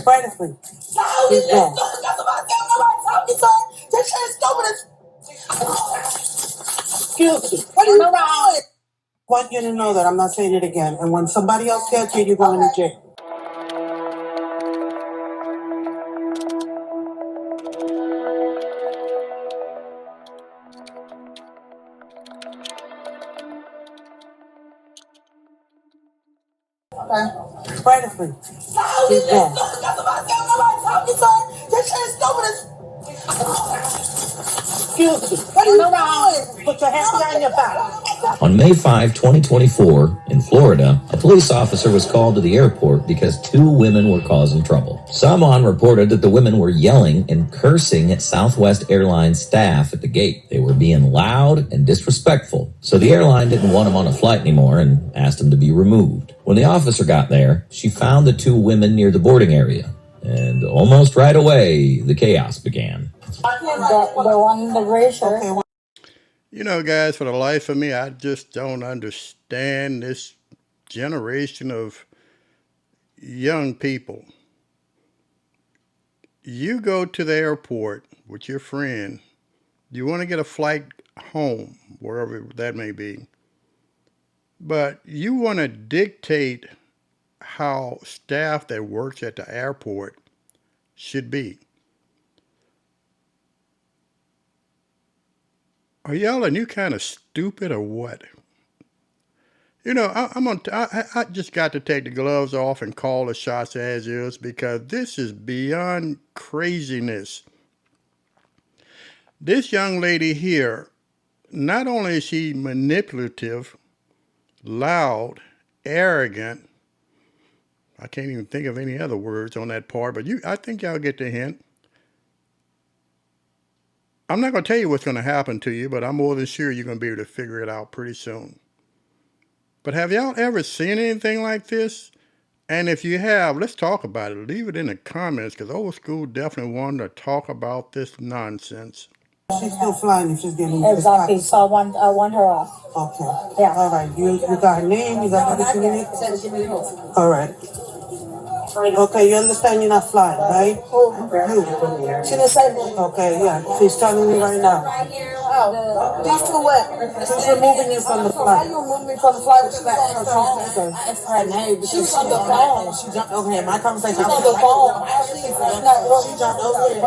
Right of me. No, He's gone. that's what I tell nobody talking, son. This shit is stupid. Guilty. What are you doing? I want you to know that I'm not saying it again. And when somebody else tells you, you're going to jail. Okay. Right of me. No, He's gone. that's what I tell nobody talking, son. This shit is stupid. Guilty. What are you doing? Put your hands behind your back. On May 5, 2024, in Florida, a police officer was called to the airport because two women were causing trouble. Someone reported that the women were yelling and cursing at Southwest Airlines staff at the gate. They were being loud and disrespectful, so the airline didn't want them on a flight anymore and asked them to be removed. When the officer got there, she found the two women near the boarding area, and almost right away, the chaos began. The one in the gray shirt. Okay. You know, guys, for the life of me, I just don't understand this generation of young people. You go to the airport with your friend, you want to get a flight home, wherever that may be, but you want to dictate how staff that works at the airport should be. Are y'all a new kind of stupid or what? You know, I just got to take the gloves off and call the shots as is, because this is beyond craziness. This young lady here, not only is she manipulative, loud, arrogant, I can't even think of any other words on that part, but I think y'all get the hint. I'm not going to tell you what's going to happen to you, but I'm more than sure you're going to be able to figure it out pretty soon. But have y'all ever seen anything like this? And if you have, let's talk about it. Leave it in the comments, because old school definitely wanted to talk about this nonsense. She's still flying if she's getting Exactly. So I want her off. Okay. Yeah. All right. You got her name? You got everything in it? All right. Okay, you understand you're not flying, right? You. She didn't say that. Okay, yeah. She's telling me right now. Oh, these two what? She's removing you from the How flight. you remove me from the flight? She's on her phone. That's her name. She's on the phone. She jumped over here. My conversation. She's on the phone. She jumped over here.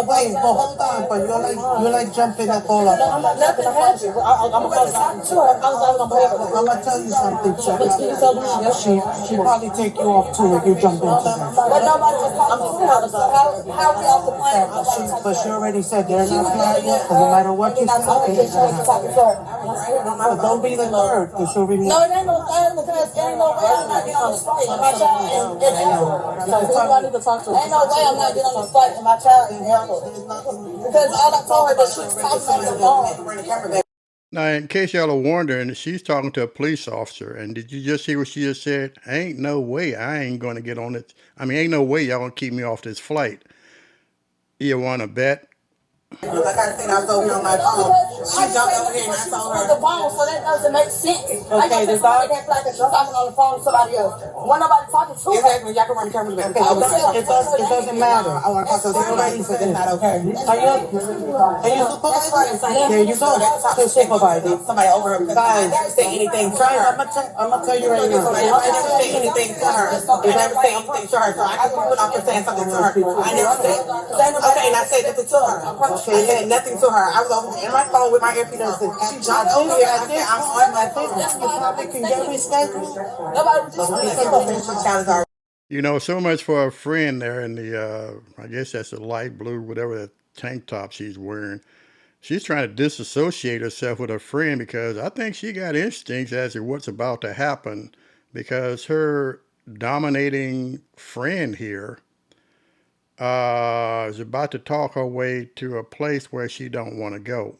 Wait, but hold on. But you're like jumping up all up. Nothing happened. I'm gonna talk to her. I'm gonna tell you something, sir. She probably take you off too if you jump into her. But nobody was talking to her. So how are we off the plane? But she already said they're not flying yet, so no matter what you say. Talking to her. But don't be the third, because she already. No, it ain't no thing, because there ain't no way I'm not getting on the flight. My child is airport. So who do I need to talk to? Ain't no way I'm not getting on the flight and my child is airport. Because all I told her that she was talking on the phone. Now, in case y'all are wondering, she's talking to a police officer. And did you just hear what she just said? Ain't no way I ain't going to get on it. I mean, ain't no way y'all going to keep me off this flight. You want to bet? Like I said, I was over on my phone. She jumped over here and I told her. On the phone, so that doesn't make sense. Okay, the dog. Like she's talking on the phone to somebody else. When nobody talking to her. Exactly, y'all can run the camera back. It doesn't matter. I want to talk to already said it's not okay. Are you supposed to? There you go. To supervisor. Somebody over her guys say anything to her. I'm gonna tell you right now. I never say anything to her. I never say anything to her. So I can put off for saying something to her. I never said. Okay, and I said nothing to her. I said nothing to her. I was over in my phone with my earpiece on. She jumped over here. I said, I'm on my phone. You can get respect. You know, so much for a friend there in the, I guess that's a light blue, whatever that tank top she's wearing. She's trying to disassociate herself with her friend, because I think she got instincts as to what's about to happen, because her dominating friend here is about to talk her way to a place where she don't want to go.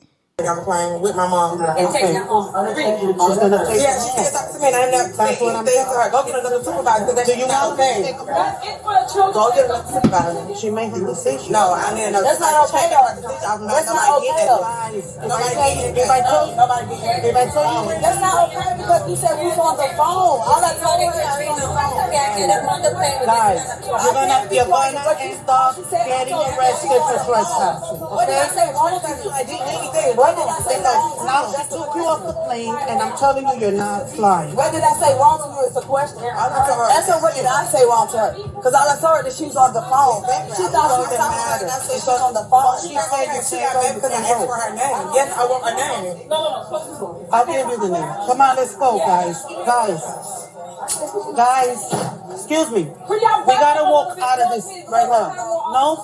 on the plane with my mom. Okay. She's gonna take Yeah, she said something to me and I never said anything to her. Go get another supervisor. Do you want okay? me? Go get another supervisor. She made her decision. No, I need another. That's not okay though. That's not okay though. If I told you, That's not okay because you said we was on the phone. All I told her is she was on the phone. guys, you're gonna end up getting arrested for trespassing. What did I say wrong with you? I didn't anything. What did I say? Now she took you off the plane, and I'm telling you, you're not flying. What did I say wrong to you? It's a question. Answer what did I say wrong to her? Because all I told her that she was on the phone. She thought she was talking to her. I said she was on the phone. She said you can't go Because I asked for her name. Yes, I want her name. I'll give you the name. Come on, let's go, guys. Guys, excuse me. We gotta walk out of this right now. No?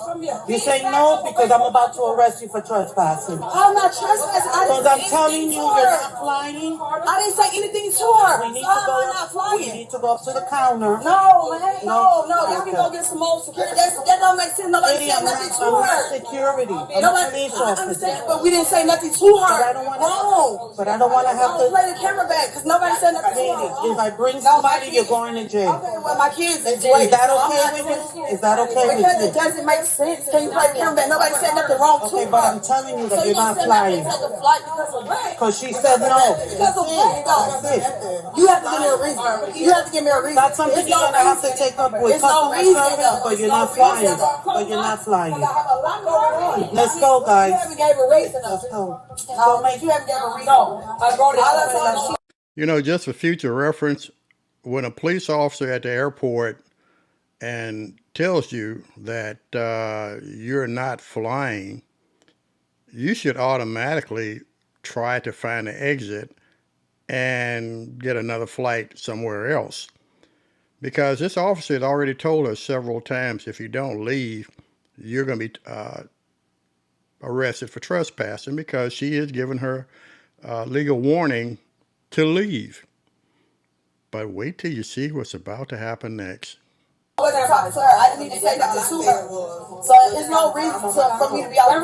You say no because I'm about to arrest you for trespassing. I'm not trespassing. Because I'm telling you, you're not flying. I didn't say anything to her. We need How to am I not go. We flying? need to go up to the counter. No, man. No. Y'all can Okay. go get some more security. That don't make sense. Nobody Lady, said I'm nothing to not her. security. I'm a Nobody, police I officer. understand, but we didn't say nothing to her. But I don't want to. Wrong. But I don't want to have Don't to. play the camera back because nobody said nothing to Lady, her. if I bring somebody, you're going to jail. Okay, well, my kids is Is that okay with you? Is that okay with Because it you? doesn't make sense. Can you play the camera back? Nobody said nothing wrong to Okay, her. but I'm telling you that So you're not gonna flying. take a flight because of what? Because she said no. Because of what? That's it. You have to give me a reason. You have to give me a reason. That's something you're going to have to take up with It's no customer reason, service, though. but you're It's no not flying. reason. But you're not flying. I have a lot going on. Let's go, You guys. haven't gave a reason. Let's go. No, mate, you haven't gave a reason. No, I wrote it. All I told you. You know, just for future reference, when a police officer at the airport and tells you that you're not flying, you should automatically try to find an exit and get another flight somewhere else. Because this officer had already told us several times, if you don't leave, you're going to be arrested for trespassing, because she is giving her legal warning to leave. But wait till you see what's about to happen next. I wasn't talking to her. I didn't even say nothing to her. So there's no reason for me to be out of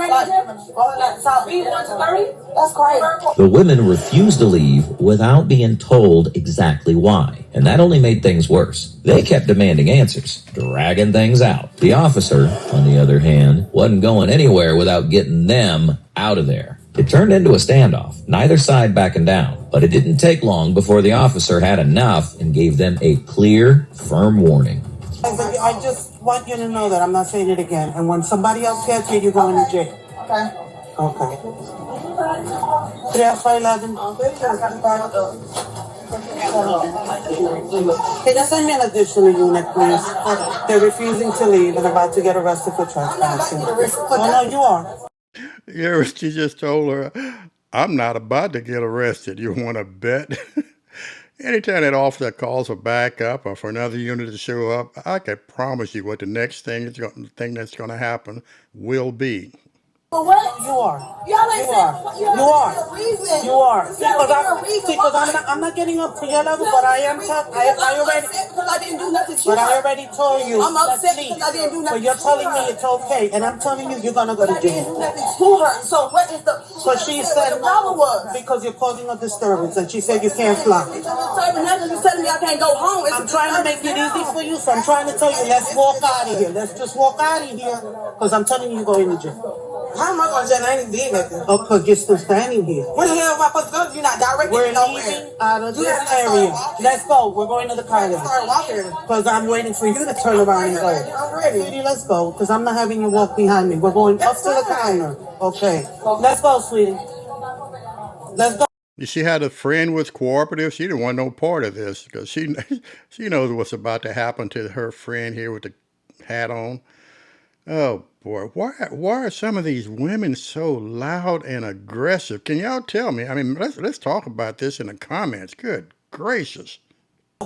That's crazy. The women refused to leave without being told exactly why, and that only made things worse. They kept demanding answers, dragging things out. The officer, on the other hand, wasn't going anywhere without getting them out of there. It turned into a standoff, neither side backing down, but it didn't take long before the officer had enough and gave them a clear, firm warning. I just want you to know that I'm not saying it again. And when somebody else gets you, you're going to jail. Okay. Okay. 3 after 11. Can you send me an additional unit, please? They're refusing to leave and about to get arrested for trespassing. No, you are. Yeah, she just told her, I'm not about to get arrested. You want to bet? Anytime that officer calls for backup or for another unit to show up, I can promise you what the next thing that's going to happen will be. What? You are. Y'all ain't You are. saying You are. a reason. You are. Because I'm not getting up to your level, but I am. I already. Because I didn't do nothing to But her. I already told you. I'm upset let's leave. because I didn't do But nothing you're to telling her. me it's okay, and I'm telling you you're gonna go to I didn't do jail. nothing to her. So what is the? So she what said the problem was. because you're causing a disturbance, and she said you can't fly. You're telling me I can't go home. I'm trying to make it easy for you, so I'm trying to tell you, let's walk out of here. Let's just walk out of here, because I'm telling you, you're going to jail. How am I going to jail? I ain't did nothing. Oh, because you're still standing here. Where the hell am I supposed to go? You're not directing We're me nowhere. leaving out of this have to area. start walking. Let's go. We're going to the car. Start walking. Because I'm waiting for you to turn around and go. I'm ready. Sweetie, let's go. Because I'm not having you walk behind me. We're going up to the counter. Okay. Let's go, sweetie. Let's go. You see how the friend was cooperative? She didn't want no part of this, because she knows what's about to happen to her friend here with the hat on. Oh boy, why are some of these women so loud and aggressive? Can y'all tell me? I mean, let's talk about this in the comments. Good gracious. I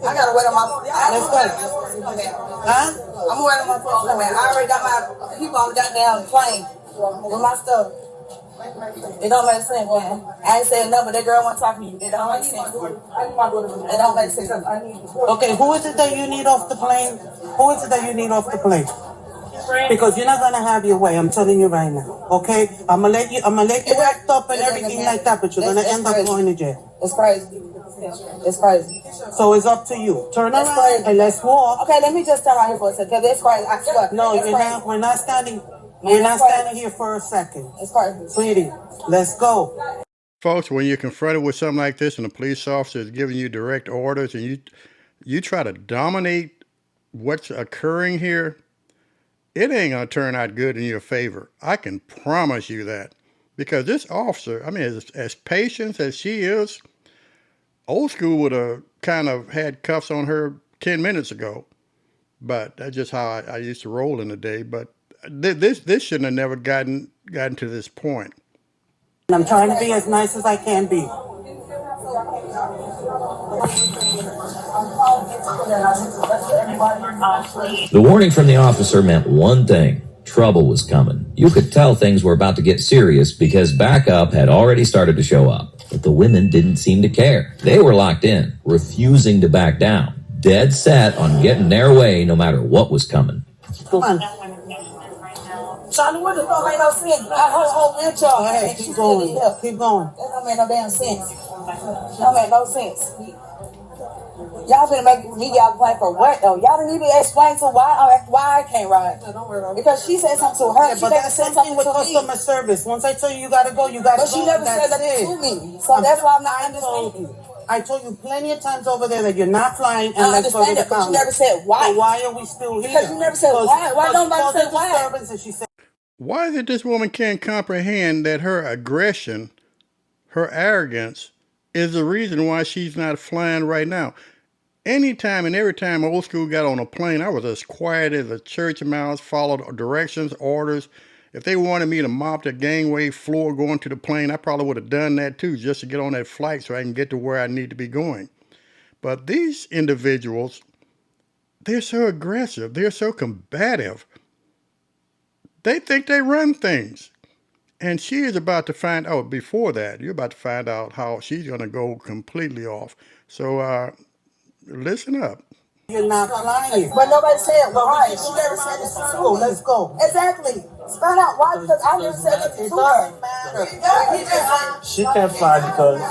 gotta wait on my. Let's go. Huh? I'm waiting on my folks to come in. I already got my people on the goddamn plane with my stuff. It don't make sense, man. I ain't saying no, but that girl wasn't talking to you. It don't make sense. It don't make sense. Okay, who is it that you need off the plane? Who is it that you need off the plane? Because you're not gonna have your way. I'm telling you right now. Okay? I'm gonna let you act up and everything like that, but you're gonna end up going to jail. It's crazy. It's crazy. So it's up to you. Turn around and let's walk. Okay, let me just turn around here for a second. It's crazy. I swear. No, it's you're crazy. not. We're not standing. We're not standing here for a second. It's crazy. Sweetie, let's go. Folks, when you're confronted with something like this and a police officer is giving you direct orders and you try to dominate what's occurring here, it ain't going to turn out good in your favor. I can promise you that. Because this officer, I mean, as patient as she is, old school would have kind of had cuffs on her 10 minutes ago. But that's just how I used to roll in the day. But this shouldn't have never gotten to this point. I'm trying to be as nice as I can be. The warning from the officer meant one thing. Trouble was coming. You could tell things were about to get serious because backup had already started to show up. But the women didn't seem to care. They were locked in, refusing to back down, dead set on getting their way no matter what was coming. Come on. Charlie, what the fuck ain't no sense? I hold with y'all. Hey, keep going. Keep going. That don't make no damn sense. That don't make no sense. Y'all finna make me y'all play for what though? Y'all didn't even explain to why I can't ride. Because she said something to her. Yeah, but that's something with customer service. Once I tell you gotta go, you gotta go. But she never said that to me. So that's why I'm not understanding. I told you plenty of times over there that you're not flying and I let's go to understand the that, but you county. never said why. So why are we still here? Because you never said why. Why nobody said why? And she said, Why is it this woman can't comprehend that her aggression, her arrogance, is the reason why she's not flying right now? Anytime and every time old school got on a plane, I was as quiet as a church mouse, followed directions, orders. If they wanted me to mop the gangway floor going to the plane, I probably would have done that too, just to get on that flight so I can get to where I need to be going. But these individuals, they're so aggressive. They're so combative. They think they run things. And she is about to find out, before that, you're about to find out how she's going to go completely off. So listen up. you're not flying. But nobody said why. She never said this to Go, me. let's go. Exactly. Find out why, because I never said that It to her. doesn't matter. She can't fly because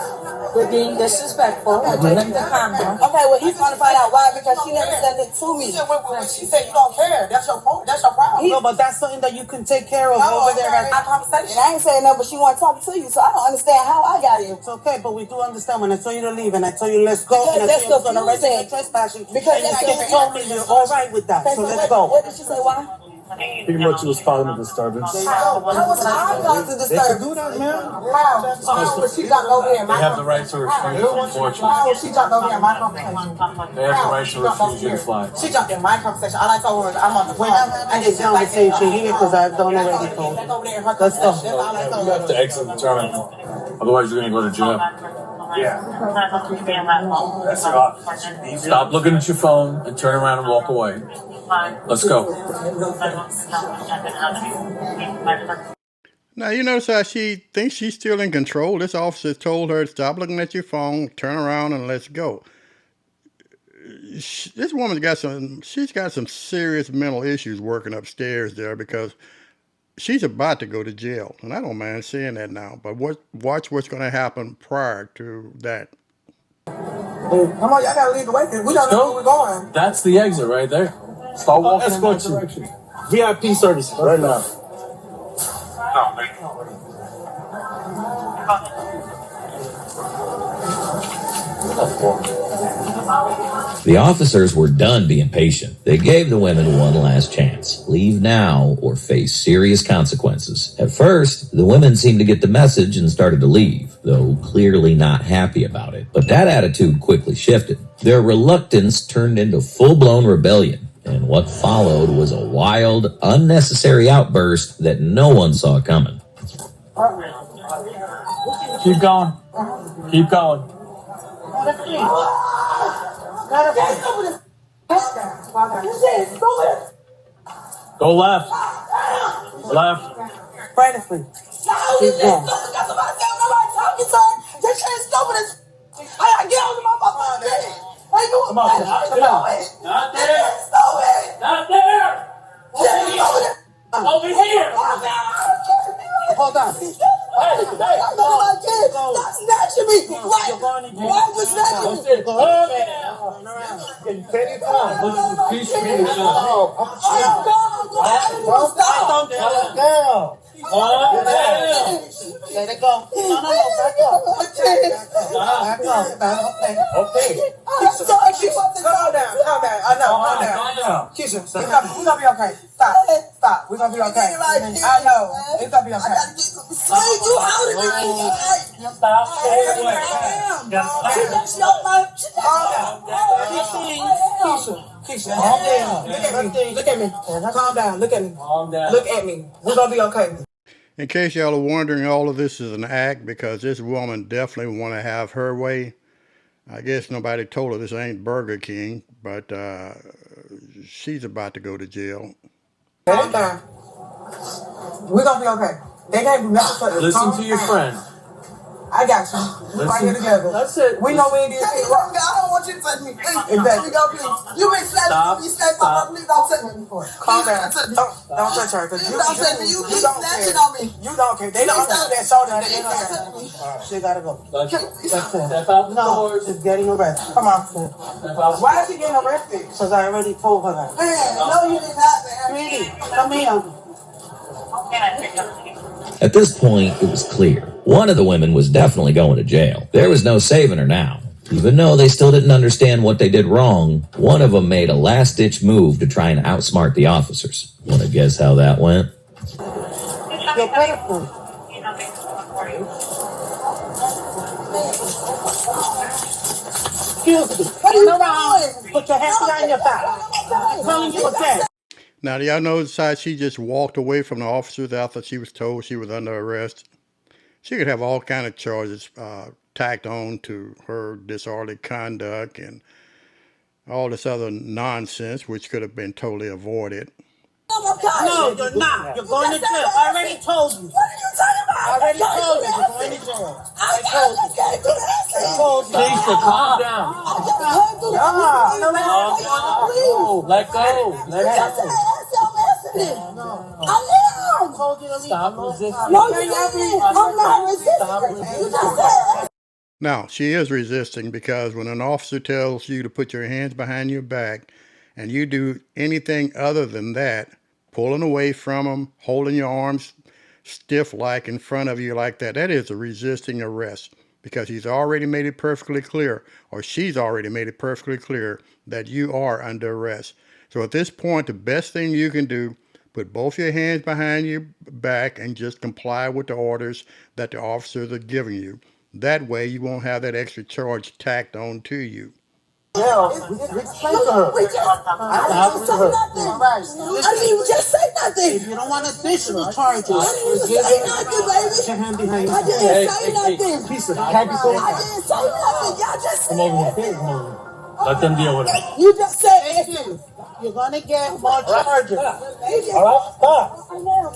We're being disrespectful. We're in the camera. Okay, well, he's going to find out why, because she never said it to me. She said you don't care. That's your point. That's your problem. No, but that's something that you can take care of over there. Our conversation. And I ain't saying no, but she want to talk to you, so I don't understand how I got here. It's okay, but we do understand when I tell you to leave and I tell you let's go Because and I that's tell you I'm going to arrest you confusing. for trespassing. Because And you that's still told me you're all right with that. So let's go. What did she say, why? pretty much it was causing a disturbance. How was I going to disturb you? that, man. How was she got over here? They have the right to refuse you, unfortunately. How was she jumped over here in my conversation? They have the right to refuse you to fly. She jumped in my conversation. All I told her was I'm on the phone. I just conversation here because I've done already told. Let's go. You have to exit the terminal. Otherwise, you're going to go to jail. Yeah. That's your option. Stop looking at your phone and turn around and walk away. Let's go. Now, you notice how she thinks she's still in control. This officer told her, stop looking at your phone, turn around, and let's go. This woman's got she's got some serious mental issues working upstairs there, because she's about to go to jail. And I don't mind saying that now, but watch what's going to happen prior to that. Come on, y'all gotta lead the way. We don't know where we're going. That's the exit right there. Start walking in that direction. VIP service right now. The officers were done being patient. They gave the women one last chance. Leave now or face serious consequences. At first, the women seemed to get the message and started to leave, though clearly not happy about it. But that attitude quickly shifted. Their reluctance turned into full-blown rebellion, and what followed was a wild, unnecessary outburst that no one saw coming. Keep going. Keep going. Go left. Left. Right of me. Keep going. Come on. Not there. Not there. Stop. I'm looking at my kids. Stop snatching me. Why was snatching me? Let it go. No, back up. Back up. Okay. I'm sorry, calm down. I know, calm down. Keisha, we're gonna be okay. Stop. We're gonna be okay. I know. It's gonna be okay. Slade, you out of here. Stop. Keisha, look at me. Calm down. Look at me. We're gonna be okay. In case y'all are wondering, all of this is an act because this woman definitely want to have her way. I guess nobody told her this ain't Burger King, but she's about to go to jail. Calm down. We're gonna be okay. They can't do nothing for us. Listen to your friend. I got you. We're right here together. That's it. We know we ain't did shit wrong. I don't want you to touch me. Please. Exactly. You been snatching me. Please don't touch me before. Calm down. Don't touch her. You don't touch me. You keep snatching on me. You don't care. They don't touch that shoulder. They don't care. She gotta go. Step out the doors. She's getting arrested. Come on. Why is she getting arrested? Because I already told her that. Man, no, you did not, man. Sweetie, come here. At this point, it was clear. One of the women was definitely going to jail. There was no saving her now. Even though they still didn't understand what they did wrong, one of them made a last-ditch move to try and outsmart the officers. Want to guess how that went? Your credit card. Excuse me. Turn around. Put your hands behind your back. I'm telling you again. Now, do y'all notice how she just walked away from the officers after she was told she was under arrest? She could have all kind of charges tacked on to her disorderly conduct and all this other nonsense, which could have been totally avoided. No, you're not. You're going to jail. I already told you. What are you talking about? I already told you. You're going to jail. I told you. Keisha, calm down. Let go. Stop resisting. I'm not resisting. Now, she is resisting because when an officer tells you to put your hands behind your back and you do anything other than that, pulling away from them, holding your arms stiff like in front of you like that, that is a resisting arrest because he's already made it perfectly clear, or she's already made it perfectly clear that you are under arrest. So at this point, the best thing you can do, put both your hands behind your back and just comply with the orders that the officers are giving you. That way you won't have that extra charge tacked on to you. Yeah, we explain to her. I didn't even just say nothing. If you don't want additional charges, I didn't even say nothing, baby. put your hand behind I your back. didn't say nothing. Piece of can't be so I didn't say nothing. Y'all just said Come over here. Let them deal with it. You just said it. You're gonna get more charges. All right,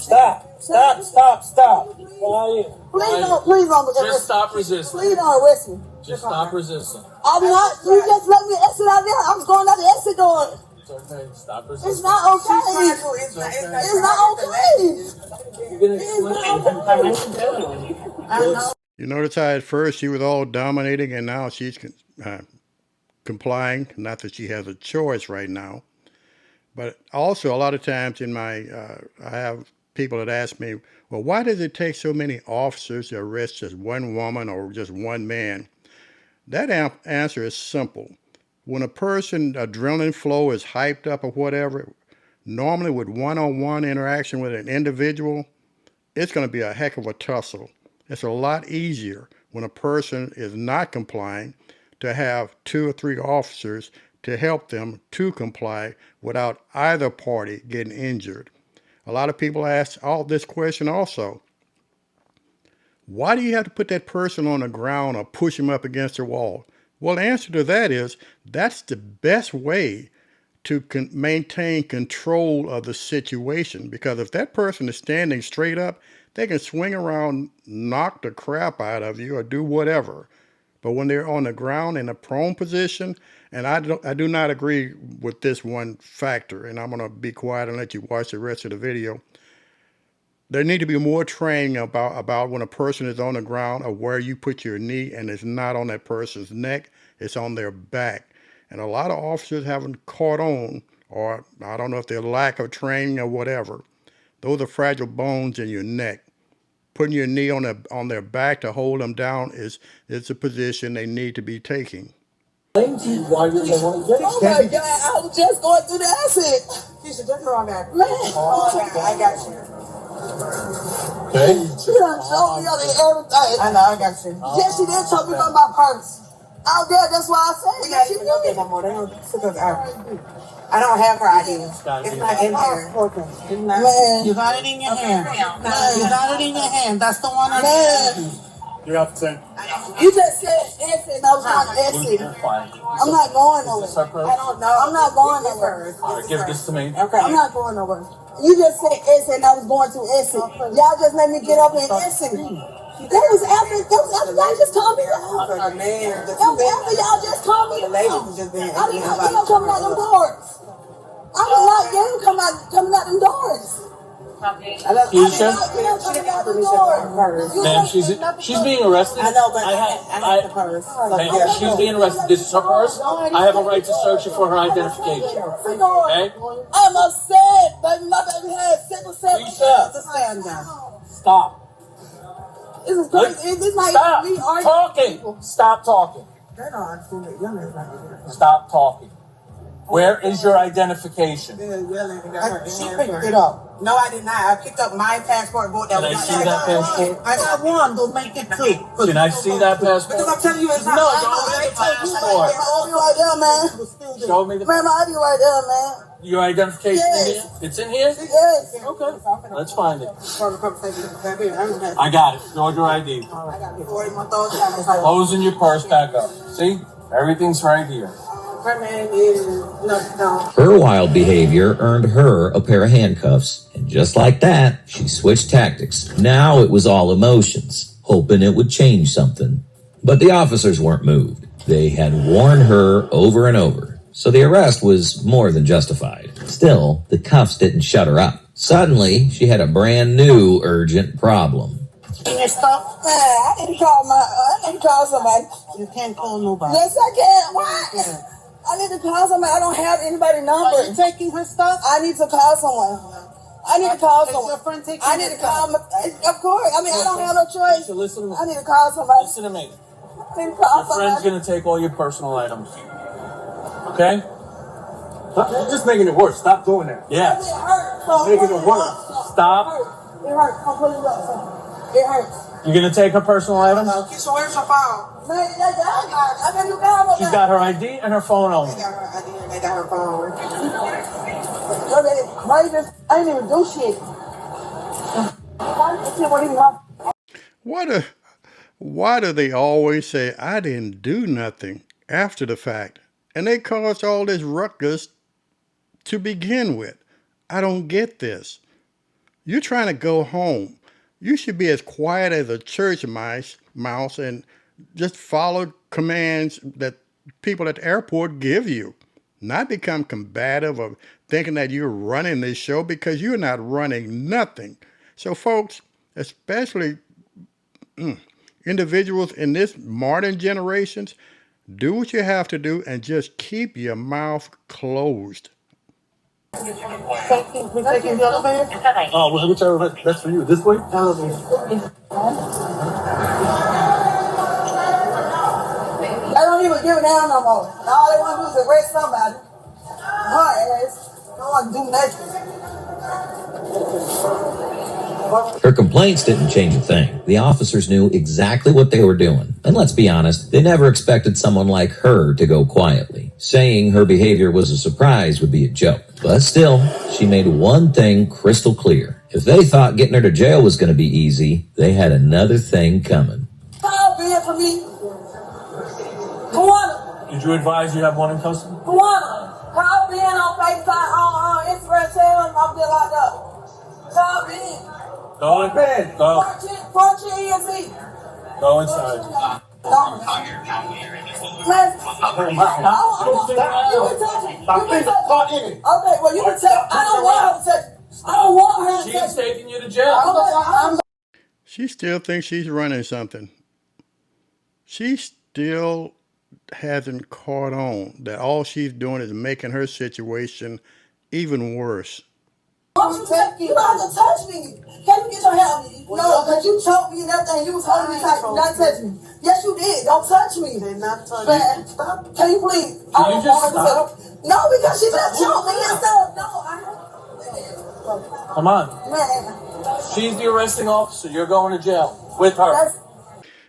stop. Please don't. Just stop resisting. Please don't arrest me. Just stop resisting. I'm not. You just let me exit out there. I'm going out the exit door. It's okay. Stop resisting. It's not okay. It's not okay. You notice how at first she was all dominating and now she's complying. Not that she has a choice right now. But also a lot of times in my, I have people that ask me, well, why does it take so many officers to arrest just one woman or just one man? That answer is simple. When a person, adrenaline flow is hyped up or whatever, normally with one-on-one interaction with an individual, it's going to be a heck of a tussle. It's a lot easier when a person is not complying to have 2 or 3 officers to help them to comply without either party getting injured. A lot of people ask this question also. Why do you have to put that person on the ground or push him up against the wall? Well, the answer to that is that's the best way to maintain control of the situation, because if that person is standing straight up, they can swing around, knock the crap out of you or do whatever. But when they're on the ground in a prone position, and I do not agree with this one factor, and I'm going to be quiet and let you watch the rest of the video. There need to be more training about when a person is on the ground or where you put your knee and it's not on that person's neck, it's on their back. And a lot of officers haven't caught on, or I don't know if they're lack of training or whatever. Those are fragile bones in your neck. Putting your knee on their back to hold them down is a position they need to be taking. Oh my God, I was just going through the acid. Keisha, just go on back. Man. I got you. Okay. She done showed me everything. I know, I got you. Yes, she did show me on my purse. Out there, that's why I said. We got you no no more. They don't took us out. I don't have her ID. It's not in here. It's not. Man. You got it in your hand. You got it in your hand. That's the one I Man. You're up to You just said exit and I was going to exit. I'm not going nowhere. I don't know. I'm not going nowhere. All right, give this to me. Okay. I'm not going nowhere. You just said exit and I was going to exit. Y'all just let me get up and exit. That was after y'all just told me that. The man, the That was after y'all just told me the lady was just being I didn't know you coming out them doors. I was like, you coming out them doors. Keisha? Ma'am, she's being arrested. I know, but I have the purse. Ma'am, she's being arrested. This is her purse. I have a right to search you for her identification. Okay? I'm upset, baby. My baby had sickle cell. Keisha, Stand down. stop. This is crazy. This like Stop me arguing. talking. Stop talking. They don't understand that young is like Stop talking. Where is your identification? She picked it up. No, I did not. I picked up my passport book. Can I see that passport? I got one. Don't make it two. Can I see that Because passport? I'm telling you, it's not. No, show me the passport. My ID right there, man. Show me the Man, my ID right there, man. your identification in here. It's in here. Yes. Okay, let's find it. Part of the conversation. I got it. Show your ID. I got 40 month old child. Closing your purse back up. See, everything's right here. Her name is no. Her wild behavior earned her a pair of handcuffs, and just like that, she switched tactics. Now it was all emotions, hoping it would change something. But the officers weren't moved. They had warned her over and over, so the arrest was more than justified. Still, the cuffs didn't shut her up. Suddenly, she had a brand new urgent problem. Your stuff. Man, I need to call somebody. You can't call nobody. Yes, I can. Why? I need to call somebody. I don't have anybody's Are you number. taking her stuff? I need to call someone. I need to call Is your someone. friend taking I need to call. Of course. I mean, I don't have no choice. So listen to me. I need to call somebody. Listen to me. I need to call Your friend's somebody. gonna take all your personal items. Okay? You're just making it worse. Stop doing that. It Yeah. hurts. So Making it worse. Stop. It hurts. I'm putting it up. So it hurts. You're gonna take her personal items? Keisha, where's your phone? Man, I got you call She's got her ID and her phone only. They got her ID and they got her phone. I didn't even do shit. Why do they always say I didn't do nothing after the fact? And they caused all this ruckus to begin with. I don't get this. You're trying to go home. You should be as quiet as a church mouse and just follow commands that people at the airport give you. Not become combative or thinking that you're running this show, because you're not running nothing. So folks, especially individuals in this modern generations, do what you have to do and just keep your mouth closed. We taking the elevator? Oh, whichever best for you. This way? Elevator. They don't even give a damn no more. All they want to do is arrest somebody. Her ass. They don't want to do nothing. Her complaints didn't change a thing. The officers knew exactly what they were doing. And let's be honest, they never expected someone like her to go quietly. Saying her behavior was a surprise would be a joke. But still, she made one thing crystal clear. If they thought getting her to jail was going to be easy, they had another thing coming. Call Ben for me. Tawana. Did you advise you have one in custody? Tawana. Call Ben on FaceTime on Instagram. Tell him I'm still locked up. Call Ben. Go in bed. Go. 14 ESC. Go inside. Okay, well, you can tell. I don't want her to touch. I don't want her to He's taking you to jail. She still thinks she's running something. She still hasn't caught on that all she's doing is making her situation even worse. You don't have to touch me. Can you get your hand on me? No, because you choked me and everything. You was holding me tight. Do not touch me. Yes, you did. Don't touch me. Did not touch Man, stop. Can you please? Can you just stop? No, because she just choked me and stuff. No, Come on. man. She's the arresting officer. You're going to jail with her.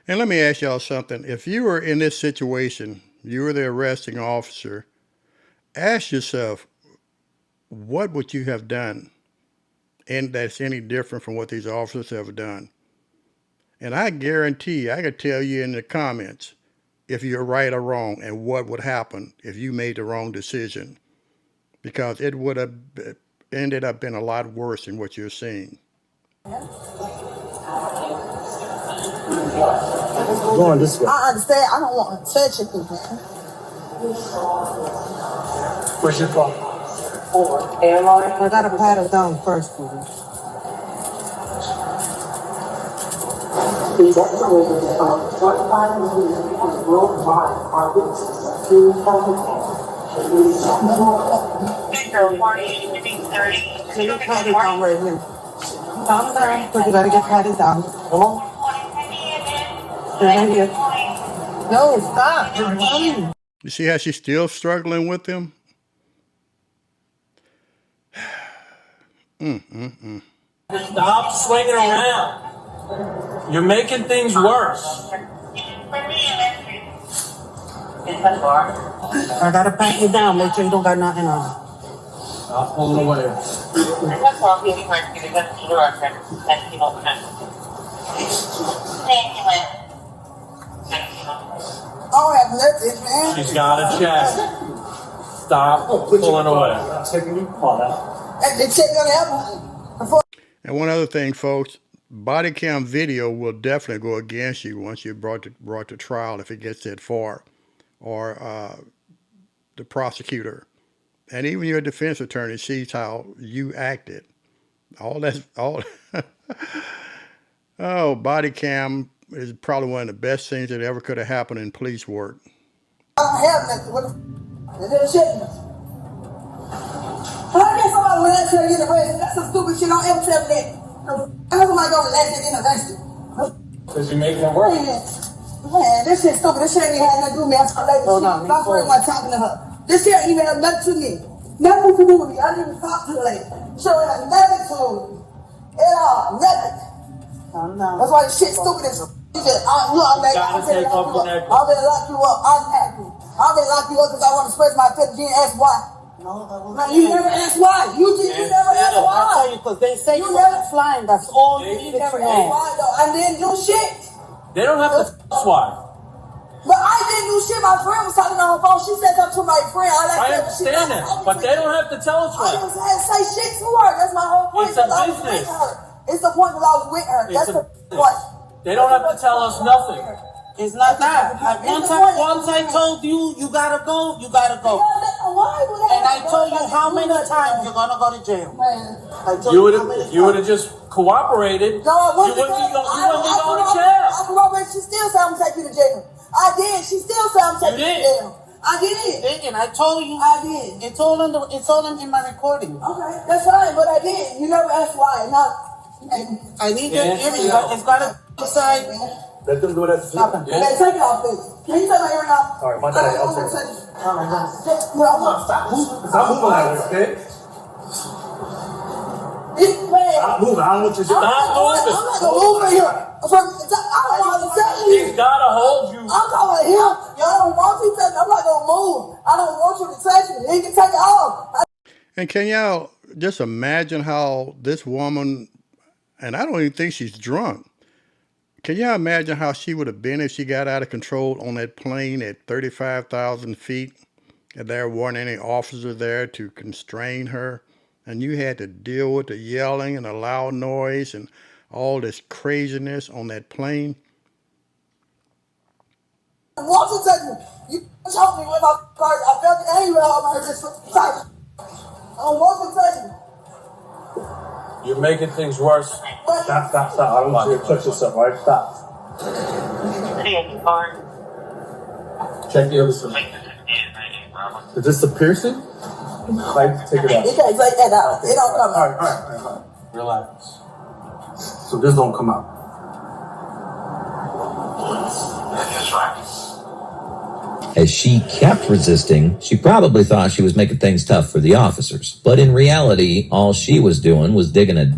And let me ask y'all something. If you were in this situation, you were the arresting officer, ask yourself, what would you have done? And that's any different from what these officers have done. And I guarantee I could tell you in the comments if you're right or wrong and what would happen if you made the wrong decision. Because it would have ended up being a lot worse than what you're seeing. Going this way. I understand. I don't want to touch you. Where's your phone? Airline. I gotta pat her down first, please. Please escalate the phone. 45 million worldwide are witnesses to Can you pat it down right here? Calm down, because you gotta get patted down. Come on. Right here. No, stop. You're running. You see how she's still struggling with them? Stop swinging around. You're making things worse. I gotta pat you down. Make sure you don't got nothing on. Stop pulling away. I don't have nothing, man. She's got a check. Stop pulling away. And they check on the album. And one other thing, folks, body cam video will definitely go against you once you're brought to trial if it gets that far, or the prosecutor, and even your defense attorney sees how you acted. Oh, body cam is probably one of the best things that ever could have happened in police work. I don't have nothing. What the they're shitting us. How can somebody relax and get arrested? That's some stupid shit. Don't ever tell me that. How somebody gonna relax and get arrested? Because you're making it worse. Man, this shit stupid. This shit ain't had nothing to do with me. I'm talking Hold on, my friend was talking to her. This shit ain't even have nothing to me. Nothing to do with me. I didn't even talk to the lady. She don't have nothing to do with me. At all. Nothing. Calm down. That's why this shit stupid as you just, I'm like, I'm gonna lock you up. I'm happy. I'm gonna lock you up because I want to express my feelings. You didn't ask why. No, you never asked why. You never asked why. I'll tell you, because they say you were flying. That's all you needed to know. Why though? I didn't do shit. They don't have to that's why. But I didn't do shit. My friend was talking on her phone. She said something to my friend. I understand that, but they don't have to tell us I why. didn't say shit to her. That's my whole point. It's a I was with business. her. It's the point that I was with her. That's the point. They don't have to tell us nothing. It's not that. Once I told you, you gotta go, you gotta go. Why would And I told you how many times you're gonna go to jail. I told You how many would have times. just cooperated. No, I You wasn't. wouldn't be going to jail. I corroborated. She still said I'm taking you to jail. I did. She still said I'm taking you to jail. I did. And I told you. I did. It's all in my recording. Okay, that's fine, but I did. You never asked why. I need your earring. It's gotta decide. Let them do that. Stop it. Okay, take it off, please. Can you take my earring off? All right, one second. I'll take it. Oh my God. Stop moving like this, okay? Stop moving. I don't want you to I'm not gonna move right here. I don't want to tell you. He's got to hold you. I'm calling him. I don't want you to touch me. I'm not gonna move. I don't want you to touch me. He can take it off. And can y'all just imagine how this woman, and I don't even think she's drunk, can y'all imagine how she would have been if she got out of control on that plane at 35,000 feet and there weren't any officers there to constrain her, and you had to deal with the yelling and the loud noise and all this craziness on that plane? I want you to touch me. You choked me with my car. I felt the anger out of my wrist. I don't want you to touch me. You're making things worse. Stop. I don't want you to touch yourself, right? Stop. Check the other side. Is this a piercing? Like, take it out. You can't take that out. It don't come out. All right. Relax. So this don't come out. As she kept resisting, she probably thought she was making things tough for the officers. But in reality, all she was doing was digging a